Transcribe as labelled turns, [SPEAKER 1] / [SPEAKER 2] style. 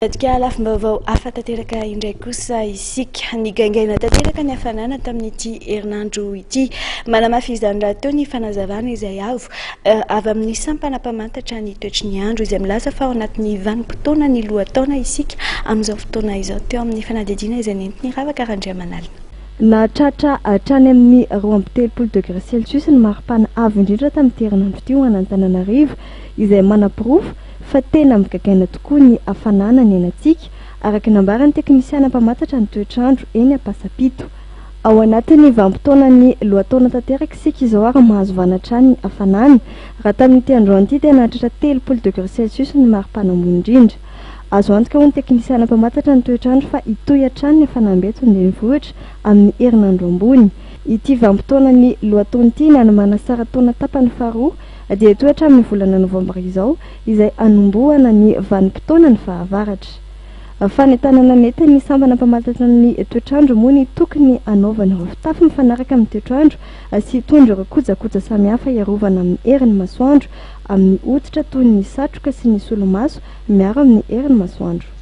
[SPEAKER 1] Dadika lafim-baovao hafa tanteraka indray kosa isika nigaingaina tanteraka ny hafanana tamin'ity herinandro ity. Manamafy izany raha teo ny fanazavana izay avy amin'ny sampana-pamantatra ny toetry ny andro izay milaza fa ao anatin'ny vanim-potoana ny lohataona isika amin'izao fotoana izao teo amin'ny fanadihadiana izay nentiny ravaka Randriamanalina.
[SPEAKER 2] Nahatratra hatrany amin'ny 2.3 degré Celsius ny maripana avo indrindra tamin'ity herinandro ity ho an'Antananarivo izay manapirofo fa tena migagaina tokoa ny hafanana ny ainatsika araka nambaran'ny teknisiana mpamantatra ny toetrandro eny Ampasapito. Ao anatin'ny vanim-potoana ny lohataona tanteraka isika izao ary mahazo vanatrany ny hafanana raha tamin'ity androany ity tena nahatratra 3 degré Celsius ny maripana ambony indrindra. Azo antoka ho ny teknisiana mpamantatra ny toetrandro fa hitohy hatrany ny hafanambeto an-drenivohitra amin'ny herinandro ambony. Ity vanim-potoana ny lohataona ity ny hanomana sara taona tapany faharoa dia toetra amin'ny volana novambra izao izay anombohana ny vanim-potoana ny fahavaratra. Fanentanana nety ny sambana mpamantatra ny toetrandro moa ny tokony anaovana ireo fitafy mifanaraka amin'ny toetrandro sy hitondra ireo kojakoja samihafa iarovana amin'ny herin'ny masoandro amin'ny hoditra toy ny satroka sy ny solomaso miaro amin'ny herin'ny masoandro.